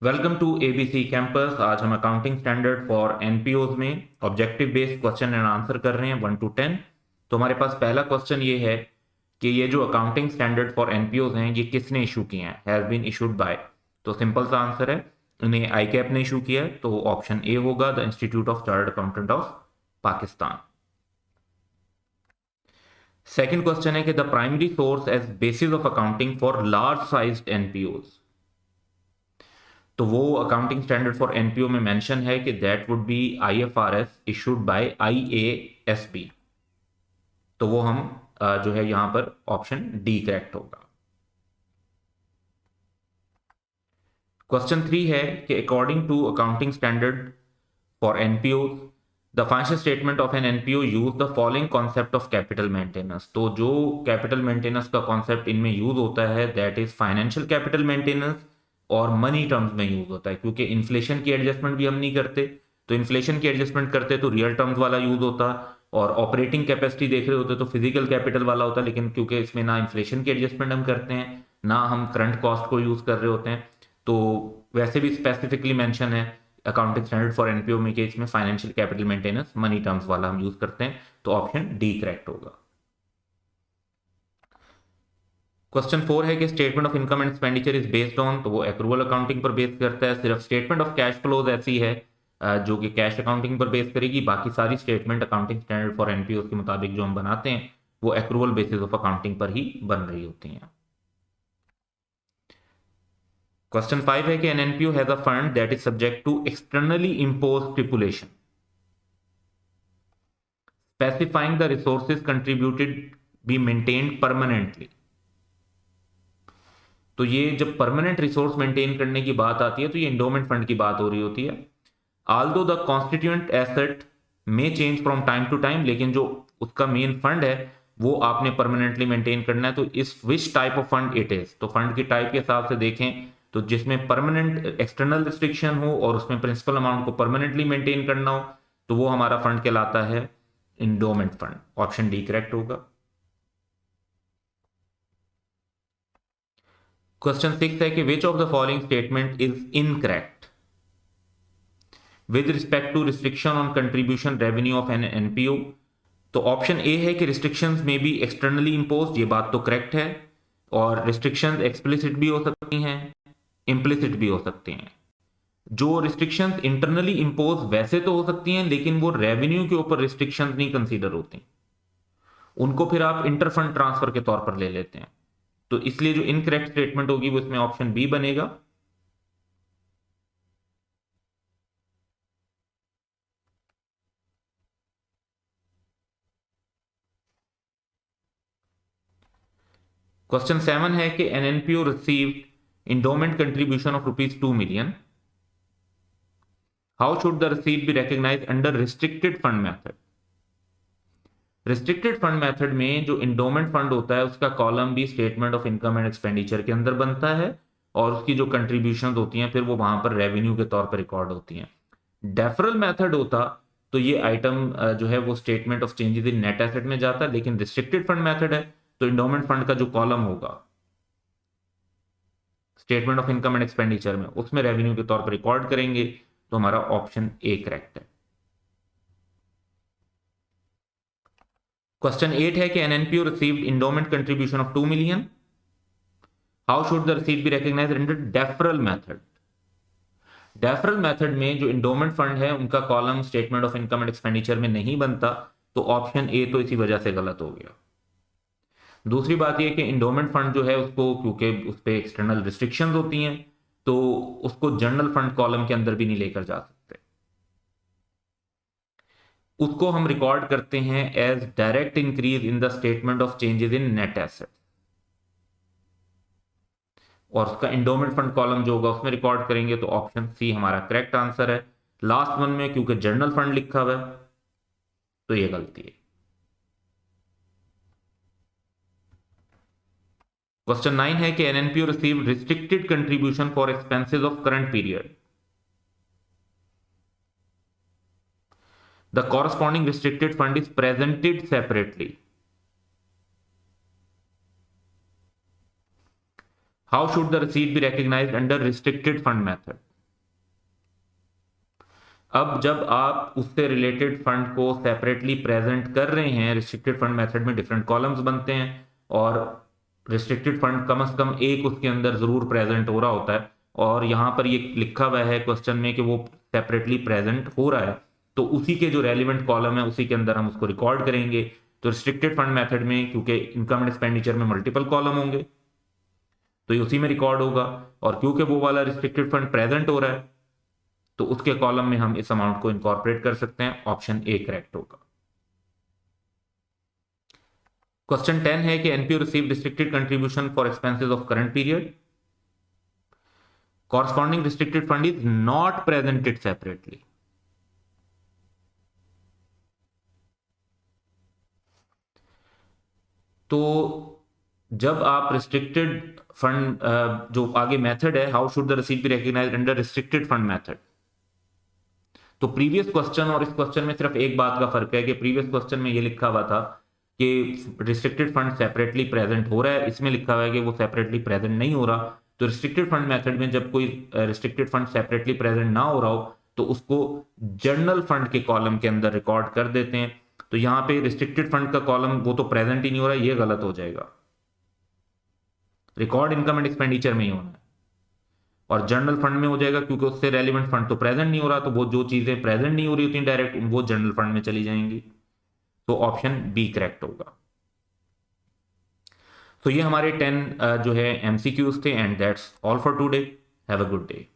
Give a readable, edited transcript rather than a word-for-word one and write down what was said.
Welcome to ABC campus. आज हम accounting standard for एनपीओज में objective based question and answer कर रहे हैं 1 to 10। तो हमारे पास पहला क्वेश्चन ये है कि ये जो अकाउंटिंग स्टैंडर्ड फॉर एनपीओज हैं ये किसने इशू किए हैं, हैज बीन इशूड बाय। तो सिंपल सा आंसर है, इन्हें आईकैप ने इशू किया है। तो ऑप्शन ए होगा, the institute of chartered accountant of Pakistan. Second question है कि the primary source as basis of accounting for large sized NPOs. तो वो अकाउंटिंग स्टैंडर्ड फॉर एनपीओ में मेंशन है कि that would be IFRS issued by IASB. तो वो हम जो है यहां पर ऑप्शन डी करेक्ट होगा। क्वेश्चन 3 है कि according to accounting standard for NPO the financial statement of an NPO use the following concept of capital maintenance. तो जो कैपिटल मेंटेनेंस का कॉन्सेप्ट इनमें यूज होता है that is financial capital maintenance, और मनी टर्म्स में यूज होता है क्योंकि इन्फ्लेशन की एडजस्टमेंट भी हम नहीं करते। तो इन्फ्लेशन की एडजस्टमेंट करते तो रियल टर्म्स वाला यूज होता, और ऑपरेटिंग कैपेसिटी देख रहे होते तो फिजिकल कैपिटल वाला होता। लेकिन क्योंकि इसमें ना इन्फ्लेशन की एडजस्टमेंट हम करते हैं ना हम करंट कॉस्ट को यूज कर रहे होते हैं, तो वैसे भी स्पेसिफिकली मेंशन है अकाउंटिंग स्टैंडर्ड फॉर एनपीओ में कि इसमें financial capital maintenance money terms वाला हम यूज करते हैं। तो ऑप्शन डी करेक्ट होगा। क्वेश्चन 4 है कि statement of income and expenditure is based on. तो वो एक्रूवल अकाउंटिंग पर बेस करता है। सिर्फ स्टेटमेंट ऑफ कैश फ्लोज ऐसी है जो कि कैश अकाउंटिंग पर बेस करेगी। बाकी सारी statement accounting standard for NPO के मुताबिक जो हम बनाते हैं वो एक्रूवल बेसिस ऑफ अकाउंटिंग पर ही बन रही होती हैं। क्वेश्चन 5 है कि an NPO has a fund that is subject to externally impose stipulation specifying the resources contributed be maintained permanently. तो ये जब परमानेंट रिसोर्स मेंटेन करने की बात आती है तो ये इंडोमेंट फंड की बात हो रही होती है। आल्दो द कॉन्स्टिट्यूएंट एसेट में change from time to time, लेकिन जो उसका मेन फंड है वो आपने परमानेंटली मेंटेन करना है। तो इस which type of fund it is, तो फंड की टाइप के हिसाब से देखें तो जिसमें परमानेंट एक्सटर्नल रिस्ट्रिक्शन हो और उसमें प्रिंसिपल अमाउंट को परमानेंटली मेंटेन करना हो तो वो हमारा फंड कहलाता है endowment fund. Option D correct होगा। क्वेश्चन 6 है कि which of the following statement is incorrect with respect to restriction on contribution revenue of an NPO. तो ऑप्शन ए है कि रिस्ट्रिक्शंस में बी एक्सटर्नली इंपोज, ये बात तो करेक्ट है। और रिस्ट्रिक्शंस एक्सप्लिसिट भी हो सकती हैं, इम्प्लिसिट भी हो सकती हैं। जो रिस्ट्रिक्शंस इंटरनली इंपोज वैसे तो हो सकती हैं लेकिन वो रेवेन्यू के ऊपर रिस्ट्रिक्शंस नहीं कंसीडर होती, उनको फिर आप इंटरफंड ट्रांसफर के तौर पर ले लेते हैं। तो इसलिए जो इनकरेक्ट स्टेटमेंट होगी वो इसमें ऑप्शन बी बनेगा। क्वेश्चन 7 है कि an NPO received endowment contribution of ₹2 million। How should the receipt be recognised under restricted fund method. Restricted fund method में जो इंडोमेंट फंड होता है उसका कॉलम भी statement of income and expenditure के अंदर बनता है, और उसकी जो कंट्रीब्यूशन होती हैं फिर वो वहां पर रेवेन्यू के तौर पर रिकॉर्ड होती हैं। डेफरल मेथड होता तो ये आइटम जो है वो statement of changes in net asset में जाता, लेकिन रिस्ट्रिक्टेड फंड मेथड है तो इंडोमेंट फंड का जो कॉलम होगा statement of income and expenditure में उसमें रेवेन्यू के तौर पर रिकॉर्ड करेंगे। तो हमारा ऑप्शन ए करेक्ट है। क्वेश्चन 8 है कि an NPO received endowment contribution of ₹2 million। How should the receipt be recognised under deferral method. Deferral method में जो इंडोमेंट फंड है उनका column statement of income and expenditure में नहीं बनता, तो ऑप्शन ए तो इसी वजह से गलत हो गया। दूसरी बात यह कि इंडोमेंट फंड जो है उसको क्योंकि उस पर एक्सटर्नल रिस्ट्रिक्शंस होती हैं तो उसको जनरल फंड कॉलम के अंदर भी नहीं लेकर जा सकते, उसको हम रिकॉर्ड करते हैं as direct increase in the statement of changes in net asset, और उसका इंडोमेंट फंड कॉलम जो होगा उसमें रिकॉर्ड करेंगे। तो ऑप्शन सी हमारा करेक्ट आंसर है। लास्ट वन में क्योंकि जनरल फंड लिखा हुआ है तो ये गलती है। क्वेश्चन 9 है कि an NPO receive restricted contribution for expenses of current period. The corresponding restricted fund is presented separately. How should the receipt be recognized under restricted fund method. अब जब आप उससे रिलेटेड फंड को सेपरेटली प्रेजेंट कर रहे हैं, रिस्ट्रिक्टेड फंड मेथड में different columns बनते हैं और रिस्ट्रिक्टेड फंड कम से कम एक उसके अंदर जरूर प्रेजेंट हो रहा होता है, और यहाँ पर ये लिखा हुआ है क्वेश्चन में कि वो सेपरेटली प्रेजेंट हो रहा है, तो उसी के जो रेलिवेंट कॉलम है उसी के अंदर हम उसको रिकॉर्ड करेंगे। तो रिस्ट्रिक्टेड फंड मेथड में क्योंकि इनकम एंड एक्सपेंडिचर में मल्टीपल कॉलम होंगे तो ये उसी में रिकॉर्ड होगा, और क्योंकि वो वाला रिस्ट्रिक्टेड फंड प्रेजेंट हो रहा है तो उसके कॉलम में हम इस अमाउंट को इनकॉर्पोरेट कर सकते हैं। ऑप्शन ए करेक्ट होगा। क्वेश्चन 10 है कि NPO receive restricted contribution for expenses of current period, corresponding restricted fund is not presented separately। तो जब आप रिस्ट्रिक्टेड फंड, जो आगे मेथड है, how should the receipt be recognised under restricted fund method, तो प्रीवियस क्वेश्चन और इस question में सिर्फ एक बात का फर्क है कि प्रीवियस क्वेश्चन में ये लिखा हुआ था कि रिस्ट्रिक्टेड फंड सेपरेटली प्रेजेंट हो रहा है, इसमें लिखा हुआ है कि वो सेपरेटली प्रेजेंट नहीं हो रहा। तो रिस्ट्रिक्टेड फंड मेथड में जब कोई रिस्ट्रिक्टेड फंड सेपरेटली प्रेजेंट ना हो रहा हो तो उसको जर्नल फंड के कॉलम के अंदर रिकॉर्ड कर देते हैं। तो यहाँ पे रिस्ट्रिक्टेड फंड का कॉलम वो तो प्रेजेंट ही नहीं हो रहा, ये गलत हो जाएगा, रिकॉर्ड इनकम एंड एक्सपेंडिचर में ही होना है, और जनरल फंड में हो जाएगा क्योंकि उससे रेलिवेंट फंड तो प्रेजेंट नहीं हो रहा, तो वो जो चीजें प्रेजेंट नहीं हो रही होती डायरेक्ट वो जनरल फंड में चली जाएंगी। तो ऑप्शन बी करेक्ट होगा। तो ये हमारे 10 जो है एमसीक्यूज थे, and that's all for today. Have a good day.